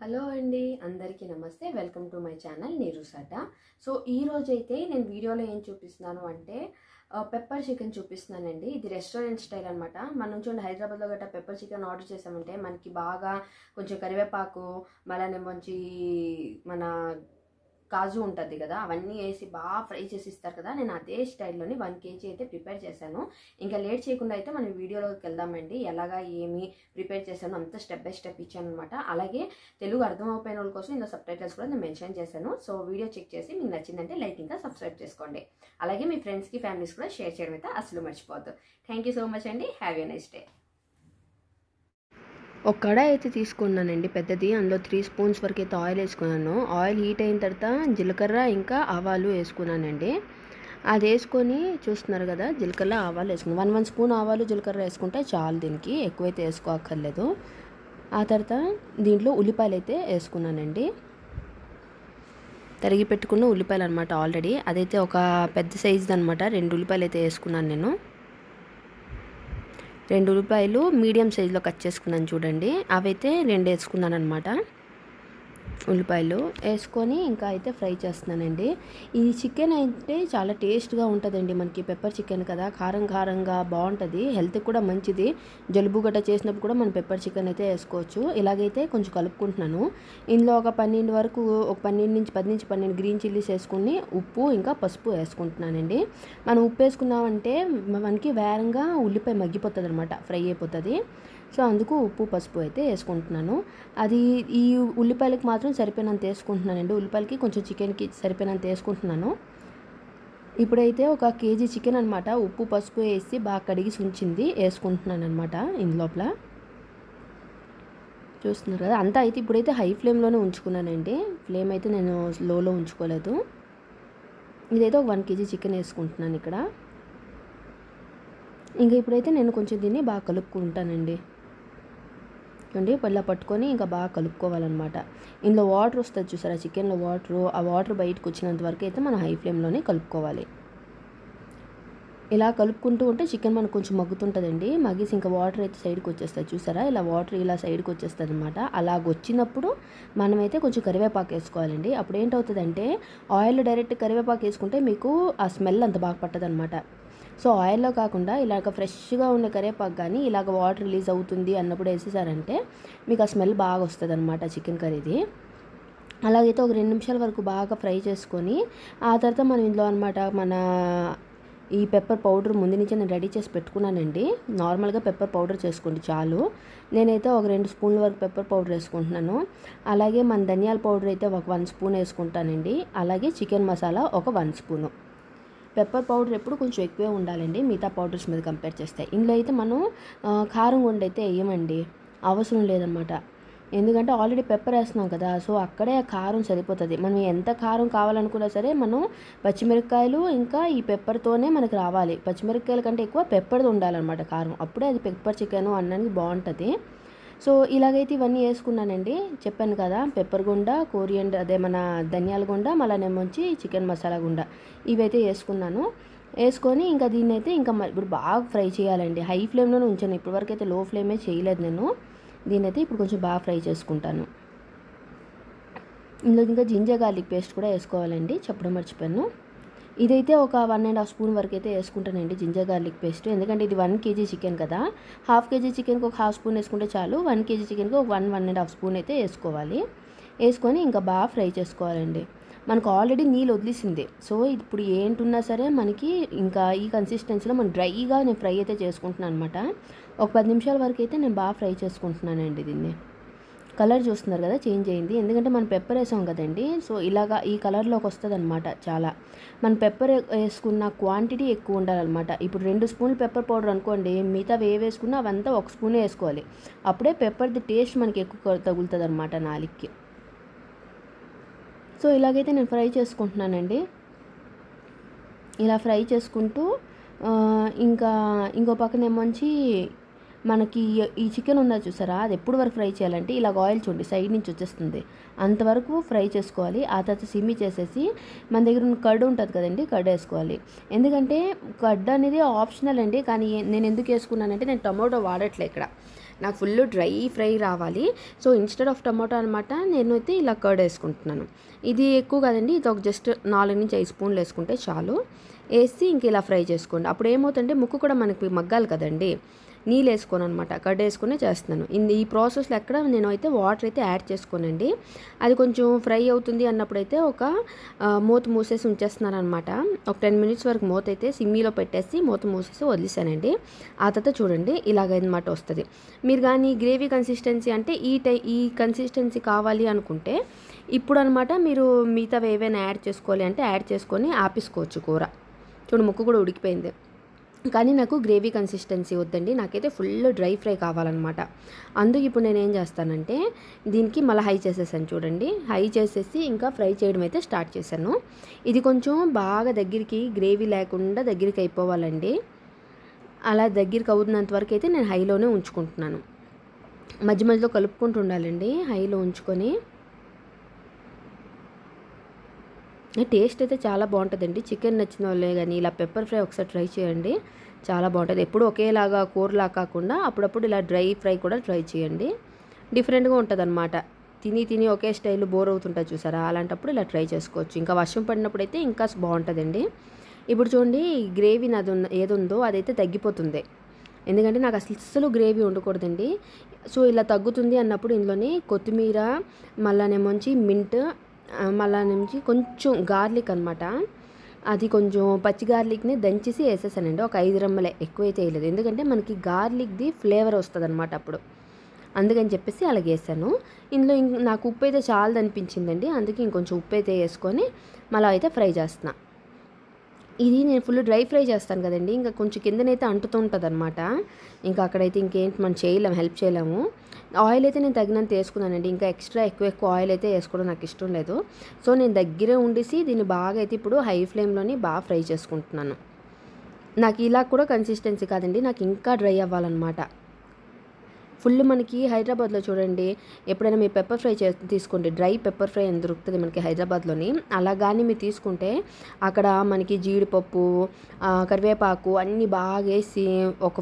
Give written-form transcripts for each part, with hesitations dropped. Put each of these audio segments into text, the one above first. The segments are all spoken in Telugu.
హలో అండి, అందరికీ నమస్తే. వెల్కమ్ టు మై ఛానల్ నీరుసాట. సో ఈ రోజు అయితే నేను వీడియోలో ఏం చూపిస్తున్నాను అంటే పెప్పర్ చికెన్ చూపిస్తున్నానండి. ఇది రెస్టారెంట్ స్టైల్ అనమాట. మనం చూడండి హైదరాబాద్లో గట్రా పెప్పర్ చికెన్ ఆర్డర్ చేసామంటే మనకి బాగా కొంచెం కరివేపాకు మళ్ళీ మంచి మన కాజు ఉంటుంది కదా, అవన్నీ వేసి బాగా ఫ్రై చేసి ఇస్తారు కదా. నేను అదే స్టైల్లోని 1 kg అయితే ప్రిపేర్ చేశాను. ఇంకా లేట్ చేయకుండా అయితే మనం వీడియోలోకి వెళ్దామండి. ఎలాగా ఏమి ప్రిపేర్ చేశాను అంతా స్టెప్ బై స్టెప్ ఇచ్చాను అనమాట. అలాగే తెలుగు అర్థమైపోయిన వాళ్ళ కోసం ఇందులో సబ్ టైటిల్స్ కూడా నేను మెన్షన్ చేశాను. సో వీడియో చెక్ చేసి మీకు నచ్చిందంటే లైక్ ఇంకా సబ్స్క్రైబ్ చేసుకోండి. అలాగే మీ ఫ్రెండ్స్కి ఫ్యామిలీస్ కూడా షేర్ చేయడం అయితే అసలు మర్చిపోవద్దు. థ్యాంక్ యూ సో మచ్ అండి. Have a nice day. ఒక కడాయి అయితే తీసుకున్నానండి పెద్దది. అందులో 3 స్పూన్స్ వరకు అయితే ఆయిల్ వేసుకున్నాను. ఆయిల్ హీట్ అయిన తర్వాత జీలకర్ర ఇంకా ఆవాలు వేసుకున్నానండి. అది వేసుకొని చూస్తున్నారు కదా, జీలకర్ర ఆవాలు వేసుకున్నాను. 1 స్పూన్ ఆవాలు జీలకర్ర వేసుకుంటే చాలు, దీనికి ఎక్కువైతే వేసుకోక్కర్లేదు. ఆ తర్వాత దీంట్లో ఉల్లిపాయలు అయితే వేసుకున్నానండి. తరిగి పెట్టుకున్న ఉల్లిపాయలు అనమాట. ఆల్రెడీ అదైతే ఒక పెద్ద సైజు అనమాట. 2 ఉల్లిపాయలు అయితే వేసుకున్నాను నేను. 2 ఉల్లిపాయలు మీడియం సైజులో కట్ చేసుకున్నాను చూడండి. అవైతే 2 వేసుకున్నాను అనమాట. ఉల్లిపాయలు వేసుకొని ఇంకా అయితే ఫ్రై చేస్తున్నానండి. ఈ చికెన్ అయితే చాలా టేస్ట్గా ఉంటుందండి. మనకి పెప్పర్ చికెన్ కదా, కారం కారంగా బాగుంటుంది. హెల్త్కి కూడా మంచిది. జలుబు గట్ట చేసినప్పుడు కూడా మనం పెప్పర్ చికెన్ అయితే వేసుకోవచ్చు. ఇలాగైతే కొంచెం కలుపుకుంటున్నాను. ఇందులో ఒక 12 వరకు, ఒక 10 నుంచి 12 గ్రీన్ చిల్లీస్ వేసుకుని ఉప్పు ఇంకా పసుపు వేసుకుంటున్నానండి. మనం ఉప్పు వేసుకున్నామంటే మనకి వేరంగా ఉల్లిపాయ మగ్గిపోతుంది అనమాట, ఫ్రై అయిపోతుంది. సో అందుకు ఉప్పు పసుపు అయితే వేసుకుంటున్నాను. అది ఈ ఉల్లిపాయలకి మాత్రం సరిపోయినంత వేసుకుంటున్నానండి. ఉల్లిపాయలకి కొంచెం చికెన్కి సరిపోయినంత వేసుకుంటున్నాను. ఇప్పుడైతే ఒక కేజీ చికెన్ అనమాట ఉప్పు పసుపు వేసి బాగా కడిగి ఉంచింది వేసుకుంటున్నాను అనమాట ఇందులోపల. చూస్తున్నారు కదా, అంతా అయితే ఇప్పుడైతే హై ఫ్లేమ్లోనే ఉంచుకున్నానండి. ఫ్లేమ్ అయితే నేను లోలో ఉంచుకోలేదు. ఇదైతే ఒక 1 kg చికెన్ వేసుకుంటున్నాను ఇక్కడ. ఇంకా ఇప్పుడైతే నేను కొంచెం దీన్ని బాగా కలుపుకుంటానండి. చూడండి, ఇలా పట్టుకొని ఇంకా బాగా కలుపుకోవాలన్నమాట. ఇందులో వాటర్ వస్తుంది చూసారా, చికెన్లో వాటరు, ఆ వాటర్ బయటకు వచ్చినంత వరకు అయితే మనం హై ఫ్లేమ్లోనే కలుపుకోవాలి. ఇలా కలుపుకుంటూ ఉంటే చికెన్ మనకు కొంచెం మగ్గుతుంటుందండి. మగ్గేసి ఇంకా వాటర్ అయితే సైడ్కి వచ్చేస్తుంది చూసారా, ఇలా వాటర్ ఇలా సైడ్కి వచ్చేస్తుంది అనమాట. అలాగ వచ్చినప్పుడు మనమైతే కొంచెం కరివేపాకు వేసుకోవాలండి. అప్పుడు ఏంటవుతుందంటే ఆయిల్ డైరెక్ట్ కరివేపాకు వేసుకుంటే మీకు ఆ స్మెల్ అంత బాగా పట్టదు అనమాట. సో ఆయిల్లో కాకుండా ఇలాగ ఫ్రెష్గా ఉన్న కరివేపాకు కానీ ఇలాగ వాటర్ రిలీజ్ అవుతుంది అన్నప్పుడు వేసేసారంటే మీకు ఆ స్మెల్ బాగా వస్తుంది అనమాట చికెన్ కర్రీది. అలాగైతే ఒక 2 నిమిషాల వరకు బాగా ఫ్రై చేసుకొని ఆ తర్వాత మనం ఇందులో అనమాట మన ఈ పెప్పర్ పౌడర్ ముందు నుంచే నేను రెడీ చేసి పెట్టుకున్నానండి. నార్మల్గా పెప్పర్ పౌడర్ చేసుకోండి చాలు. నేనైతే ఒక 2 స్పూన్ల వరకు పెప్పర్ పౌడర్ వేసుకుంటున్నాను. అలాగే మన ధనియాల పౌడర్ అయితే ఒక 1 స్పూన్ వేసుకుంటానండి. అలాగే చికెన్ మసాలా ఒక 1 స్పూను. పెప్పర్ పౌడర్ ఎప్పుడు కొంచెం ఎక్కువే ఉండాలండి మిగతా పౌడర్స్ మీద కంపేర్ చేస్తే. ఇందులో అయితే మనం కారం గుండె అయితే వేయమండి, అవసరం లేదనమాట. ఎందుకంటే ఆల్రెడీ పెప్పర్ వేస్తున్నాం కదా, సో అక్కడే కారం సరిపోతుంది. మనం ఎంత కారం కావాలనుకున్నా సరే మనం పచ్చిమిరపకాయలు ఇంకా ఈ పెప్పర్తోనే మనకు రావాలి. పచ్చిమిరపకాయల కంటే ఎక్కువ పెప్పర్ది ఉండాలన్నమాట కారం, అప్పుడే అది పెప్పర్ చికెన్ అన్నానికి బాగుంటుంది. సో ఇలాగైతే ఇవన్నీ వేసుకున్నానండి. చెప్పాను కదా, పెప్పర్ గుండ, కోరియండర్ అదే మన ధనియాల గుండ, మళ్ళీ చికెన్ మసాలా గుండ, ఇవైతే వేసుకున్నాను. వేసుకొని ఇంకా దీన్ని అయితే ఇంకా ఇప్పుడు బాగా ఫ్రై చేయాలండి. హై ఫ్లేమ్లోనే ఉంచాను ఇప్పటివరకు అయితే, లో ఫ్లేమే చేయలేదు నేను. దీన్ని అయితే ఇప్పుడు కొంచెం బాగా ఫ్రై చేసుకుంటాను. ఇందులో ఇంకా జింజర్ గార్లిక్ పేస్ట్ కూడా వేసుకోవాలండి, చెప్పడం మర్చిపోయాను. ఇదైతే ఒక 1.5 స్పూన్ వరకు అయితే వేసుకుంటానండి జింజర్ గార్లిక్ పేస్ట్. ఎందుకంటే ఇది 1 kg చికెన్ కదా, 1/2 kg చికెన్కి ఒక 1/2 స్పూన్ వేసుకుంటే చాలు. 1 kg చికెన్కి ఒక 1.5 స్పూన్ అయితే వేసుకోవాలి. వేసుకొని ఇంకా బాగా ఫ్రై చేసుకోవాలండి. మనకు ఆల్రెడీ నీళ్ళు వదిలేసింది. సో ఇప్పుడు ఏంటున్నా సరే మనకి ఇంకా ఈ కన్సిస్టెన్సీలో మనం డ్రైగా నేను ఫ్రై అయితే చేసుకుంటున్నాను అనమాట. ఒక 10 నిమిషాల వరకు అయితే నేను బాగా ఫ్రై చేసుకుంటున్నానండి దీన్ని. కలర్ చూస్తున్నారు కదా, చేంజ్ అయింది. ఎందుకంటే మనం పెప్పర్ వేసాం కదండి, సో ఇలాగా ఈ కలర్లోకి వస్తుంది అనమాట. చాలా మనం పెప్పర్ వేసుకున్న క్వాంటిటీ ఎక్కువ ఉండాలన్నమాట. ఇప్పుడు 2 స్పూన్లు పెప్పర్ పౌడర్ అనుకోండి, మిగతా వేసుకున్నా అవంతా 1 స్పూనే వేసుకోవాలి. అప్పుడే పెప్పర్ది టేస్ట్ మనకి ఎక్కువ తగులుతుంది అనమాట నాలుగుకి. సో ఇలాగైతే నేను ఫ్రై చేసుకుంటున్నానండి. ఇలా ఫ్రై చేసుకుంటూ ఇంకా ఇంకో పక్కనేమోంచి మనకి ఈ చికెన్ ఉందా చూసారా, అది ఎప్పుడు వరకు ఫ్రై చేయాలంటే ఇలాగ ఆయిల్ చూడండి సైడ్ నుంచి వచ్చేస్తుంది, అంతవరకు ఫ్రై చేసుకోవాలి. ఆ తర్వాత సిమ్మి చేసేసి మన దగ్గర ఉన్న కర్డ్ ఉంటుంది కదండి, కర్డ్ వేసుకోవాలి. ఎందుకంటే కర్డ్ అనేది ఆప్షనల్ అండి, కానీ నేను ఎందుకు వేసుకున్నానంటే నేను టమాటో వాడట్లే ఇక్కడ. నాకు ఫుల్ డ్రై ఫ్రై రావాలి. సో ఇన్స్టెడ్ ఆఫ్ టమాటో అనమాట నేనైతే ఇలా కర్డ్ వేసుకుంటున్నాను. ఇది ఎక్కువ కదండి, ఇది ఒక జస్ట్ 4-5 స్పూన్లు వేసుకుంటే చాలు. వేసి ఇంక ఇలా ఫ్రై చేసుకోండి. అప్పుడు ఏమవుతుందంటే ముక్కు కూడా మనకి మగ్గాలి కదండి, నీళ్ళు వేసుకోను అనమాట, కర్డ్ వేసుకునే చేస్తున్నాను. ఈ ప్రాసెస్లో ఎక్కడ నేను అయితే వాటర్ అయితే యాడ్ చేసుకోనండి. అది కొంచెం ఫ్రై అవుతుంది అన్నప్పుడైతే ఒక మూత మూసేసి ఉంచేస్తున్నాను అనమాట. ఒక 10 మినిట్స్ వరకు మూత అయితే సిమ్మీలో పెట్టేసి మూత మూసేసి వదిలేసానండి. ఆ తర్వాత చూడండి ఇలాగనమాట వస్తుంది. మీరు కానీ గ్రేవీ కన్సిస్టెన్సీ అంటే ఈ కన్సిస్టెన్సీ కావాలి అనుకుంటే ఇప్పుడు అనమాట మీరు మిగతావి ఏవైనా యాడ్ చేసుకోవాలి అంటే యాడ్ చేసుకొని ఆపేసుకోవచ్చు కూర. చూడు ముక్కు కూడా ఉడికిపోయింది. కానీ నాకు గ్రేవీ కన్సిస్టెన్సీ వద్దండి, నాకైతే ఫుల్ డ్రై ఫ్రై కావాలన్నమాట. అందుకు ఇప్పుడు నేను ఏం చేస్తానంటే దీనికి మళ్ళీ హై చేసేసాను. చూడండి హై చేసేసి ఇంకా ఫ్రై చేయడం అయితే స్టార్ట్ చేశాను. ఇది కొంచెం బాగా దగ్గరికి గ్రేవీ లేకుండా దగ్గరికి అయిపోవాలండి. అలా దగ్గరికి అవుతున్నంత వరకు అయితే నేను హైలోనే ఉంచుకుంటున్నాను. మధ్య మధ్యలో కలుపుకుంటూ ఉండాలండి హైలో ఉంచుకొని. టేస్ట్ అయితే చాలా బాగుంటుందండి. చికెన్ నచ్చిన వాళ్ళే కానీ ఇలా పెప్పర్ ఫ్రై ఒకసారి ట్రై చేయండి, చాలా బాగుంటుంది. ఎప్పుడు ఒకేలాగా కూరలా కాకుండా అప్పుడప్పుడు ఇలా డ్రై ఫ్రై కూడా ట్రై చేయండి, డిఫరెంట్గా ఉంటుంది అనమాట. తిని ఒకే స్టైల్ బోర్ అవుతుంటుంది చూసారా, అలాంటప్పుడు ఇలా ట్రై చేసుకోవచ్చు. ఇంకా వర్షం పడినప్పుడు అయితే ఇంకా బాగుంటుందండి. ఇప్పుడు చూడండి గ్రేవీ నాది ఏదుందో అదైతే తగ్గిపోతుంది, ఎందుకంటే నాకు అసలు గ్రేవీ ఉండకూడదండి. సో ఇలా తగ్గుతుంది అన్నప్పుడు ఇందులోని కొత్తిమీర, మళ్ళానేమోంచి మింట్, మళ్ళా నుంచి కొంచెం గార్లిక్ అనమాట, అది కొంచెం పచ్చి గార్లిక్ని దంచేసి వేసేసానండి. ఒక 5 రెమ్మలే, ఎక్కువైతే వేయలేదు, ఎందుకంటే మనకి గార్లిక్ది ఫ్లేవర్ వస్తుంది అనమాట అప్పుడు, అందుకని చెప్పేసి అలాగే వేసాను. ఇందులో నాకు ఉప్పు అయితే చాలా అనిపించిందండి, అందుకే ఇంకొంచెం ఉప్పు అయితే వేసుకొని మళ్ళీ అయితే ఫ్రై చేస్తున్నా. ఇది నేను ఫుల్ డ్రై ఫ్రై చేస్తాను కదండి, ఇంకా కొంచెం కిందనైతే అంటుతూ ఉంటుంది అనమాట. ఇంకా అక్కడైతే ఇంకేంటి మనం చేయలేము, హెల్ప్ చేయలేము. ఆయిల్ అయితే నేను తగినంత వేసుకున్నానండి, ఇంకా ఎక్స్ట్రా ఎక్కువ ఆయిల్ అయితే వేసుకోవడం నాకు ఇష్టం లేదు. సో నేను దగ్గరే ఉండేసి దీన్ని బాగా అయితే ఇప్పుడు హై ఫ్లేమ్లోని బాగా ఫ్రై చేసుకుంటున్నాను. నాకు ఇలా కూడా కన్సిస్టెన్సీ కాదండి, నాకు ఇంకా డ్రై అవ్వాలన్నమాట. ఫుల్ మనకి హైదరాబాద్లో చూడండి, ఎప్పుడైనా మీరు పెప్పర్ ఫ్రై తీసుకోండి, డ్రై పెప్పర్ ఫ్రై అని దొరుకుతుంది మనకి హైదరాబాద్లోని. అలా కానీ మీరు తీసుకుంటే అక్కడ మనకి జీడిపప్పు, కరివేపాకు అన్నీ బాగా వేసి ఒక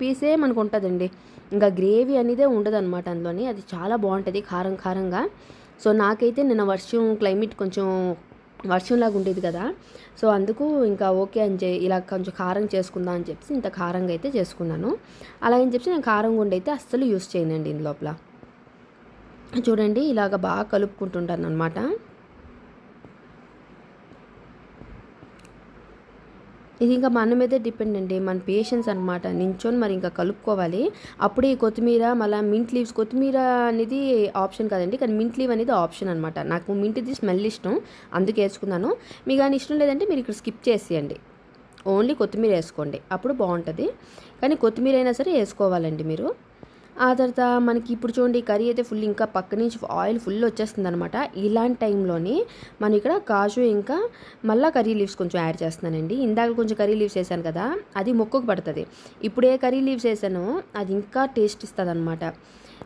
పీసే మనకు ఉంటుందండి. ఇంకా గ్రేవీ అనేదే ఉండదు అనమాట అందులోని, అది చాలా బాగుంటుంది కారంగా. సో నాకైతే నిన్న క్లైమేట్ కొంచెం వర్షంలాగా ఉండేది కదా, సో అందుకు ఇంకా ఓకే అని ఇలా కొంచెం కారం చేసుకుందాం అని చెప్పి ఇంత కారంగా అయితే చేసుకున్నాను. అలా అని చెప్పి నేను కారం గుండె అయితే అస్సలు యూస్ చేయనండి దీని లోపల. చూడండి ఇలాగ బాగా కలుపుకుంటుంటాను అనమాట. ఇది ఇంకా మన మీదే డిపెండ్ అండి, మన పేషెన్స్ అనమాట. నించొని మరి ఇంకా కలుపుకోవాలి. అప్పుడే కొత్తిమీర, మళ్ళీ మింట్ లీవ్స్, కొత్తిమీర అనేది ఆప్షన్ కాదండి, కానీ మింట్ లీవ్ అనేది ఆప్షన్ అనమాట. నాకు మింట్ది స్మెల్ ఇష్టం, అందుకే వేసుకున్నాను. మీకు కానీ ఇష్టం లేదంటే మీరు ఇక్కడ స్కిప్ చేసేయండి, ఓన్లీ కొత్తిమీర వేసుకోండి, అప్పుడు బాగుంటుంది. కానీ కొత్తిమీర అయినా సరే వేసుకోవాలండి మీరు. ఆ తర్వాత మనకి ఇప్పుడు చూడండి కర్రీ అయితే ఫుల్ ఇంకా పక్క నుంచి ఆయిల్ ఫుల్ వచ్చేస్తుంది అనమాట. ఇలాంటి టైంలోని మనం ఇక్కడ కాజు ఇంకా మళ్ళీ కర్రీ లీవ్స్ కొంచెం యాడ్ చేస్తున్నానండి. ఇందాక కొంచెం కర్రీ లీవ్స్ వేసాను కదా, అది ముక్కకు పడుతుంది. ఇప్పుడు ఏ కర్రీ లీవ్స్ వేసానో అది ఇంకా టేస్ట్ ఇస్తుంది అనమాట.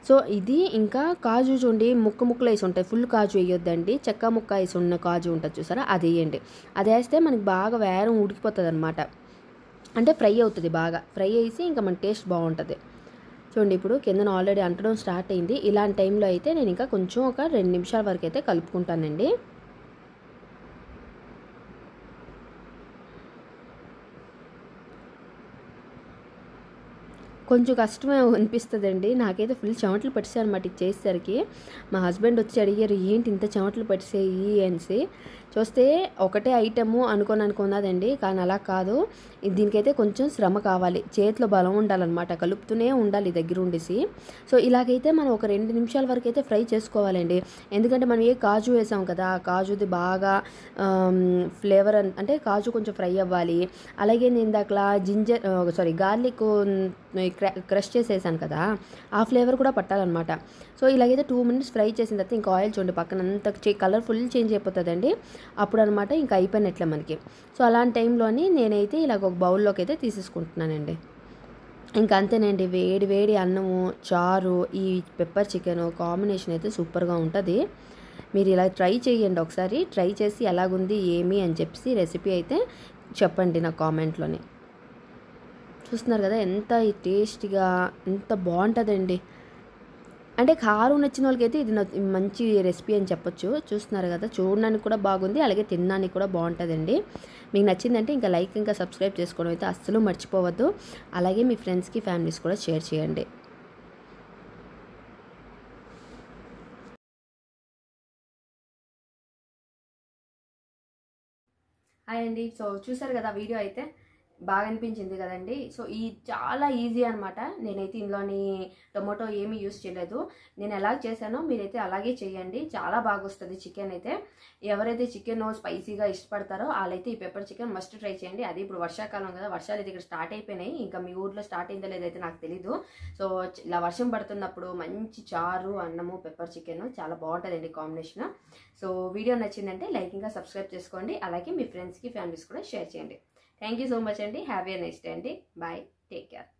సో ఇది ఇంకా కాజు చూడండి ముక్కలు వేసి ఉంటాయి, ఫుల్ కాజు వేయొద్దండి, చెక్క ముక్క వేసి ఉన్న కాజు ఉంటుంది చూసారా, అది వేయండి. అది వేస్తే మనకి బాగా వేరం ఉడికిపోతుంది అనమాట, అంటే ఫ్రై అవుతుంది, బాగా ఫ్రై వేసి ఇంకా మన టేస్ట్ బాగుంటుంది. చూడండి ఇప్పుడు కిందన ఆల్రెడీ అంటడం స్టార్ట్ అయింది. ఇలాంటి టైంలో అయితే నేను ఇంకా కొంచెం ఒక 2 నిమిషాల వరకు అయితే కలుపుకుంటానండి. కొంచెం కష్టమే అనిపిస్తుందండి, నాకైతే ఫుల్ చెమటలు పట్టేసాయి అనమాట ఇది చేసేసరికి. మా హస్బెండ్ వచ్చి అడిగారు ఏంటి ఇంత చెమటలు పట్టేసాయి అనేసి. చూస్తే ఒకటే ఐటము అనుకున్నదండి, కానీ అలా కాదు, దీనికైతే కొంచెం శ్రమ కావాలి, చేతిలో బలం ఉండాలన్నమాట, కలుపుతూనే ఉండాలి దగ్గర ఉండేసి. సో ఇలాగైతే మనం ఒక 2 నిమిషాల వరకు అయితే ఫ్రై చేసుకోవాలండి, ఎందుకంటే మనం కాజు వేసాం కదా, కాజుది బాగా ఫ్లేవర్ అంటే కాజు కొంచెం ఫ్రై అవ్వాలి. అలాగే నేను ఇందాకలా గార్లిక్ క్రష్ చేసేసాను కదా, ఆ ఫ్లేవర్ కూడా పట్టాలన్నమాట. సో ఇలాగైతే 2 మినిట్స్ ఫ్రై చేసిన తర్వాత ఇంకా ఆయిల్ చూడండి పక్కన అంత కలర్ ఫుల్ చేంజ్ అయిపోతుందండి, అప్పుడు అనమాట ఇంకా అయిపోయినట్లే మనకి. సో అలాంటి టైంలోని నేనైతే ఇలాగ ఒక బౌల్లోకి అయితే తీసేసుకుంటున్నానండి. ఇంకా అంతేనండి, వేడి అన్నము, చారు, ఈ పెప్పర్ చికెన్ కాంబినేషన్ అయితే సూపర్గా ఉంటుంది. మీరు ఇలా ట్రై చేయండి ఒకసారి, ట్రై చేసి ఎలాగుంది ఏమి అని చెప్పి రెసిపీ అయితే చెప్పండి నా కామెంట్లోని. సో చూస్తున్నారు కదా ఎంత టేస్టీగా, ఎంత బాగుంటుందండి. అంటే కారం నచ్చిన వాళ్ళకైతే ఇది మంచి రెసిపీ అని చెప్పొచ్చు. చూస్తున్నారు కదా, చూడడానికి కూడా బాగుంది, అలాగే తినడానికి కూడా బాగుంటుందండి. మీకు నచ్చిందంటే ఇంకా లైక్, ఇంకా సబ్స్క్రైబ్ చేసుకోవడం అయితే అస్సలు మర్చిపోవద్దు. అలాగే మీ ఫ్రెండ్స్కి, ఫ్యామిలీస్ కూడా షేర్ చేయండి. హాయ్ అండి. సో చూసారు కదా వీడియో అయితే బాగా అనిపించింది కదండి. సో ఈ చాలా ఈజీ అనమాట. నేనైతే ఇందులోని టొమాటో ఏమీ యూస్ చేయలేదు. నేను ఎలా చేశానో మీరైతే అలాగే చేయండి, చాలా బాగా వస్తుంది చికెన్ అయితే. ఎవరైతే చికెన్ స్పైసీగా ఇష్టపడతారో వాళ్ళైతే ఈ పెప్పర్ చికెన్ మస్ట్ ట్రై చేయండి. అది ఇప్పుడు వర్షాకాలం కదా, వర్షాలు అయితే ఇక్కడ స్టార్ట్ అయిపోయినాయి. ఇంకా మీ ఊర్లో స్టార్ట్ అయిందో లేదైతే నాకు తెలీదు. సో ఇలా వర్షం పడుతున్నప్పుడు మంచి చారు, అన్నము, పెప్పర్ చికెన్ చాలా బాగుంటుందండి కాంబినేషన్. సో వీడియో నచ్చిందంటే లైక్, ఇంకా సబ్స్క్రైబ్ చేసుకోండి. అలాగే మీ ఫ్రెండ్స్కి, ఫ్యామిలీస్ కూడా షేర్ చేయండి. Thank you so much, Andy. Have a nice day, Andy. Bye. Take care.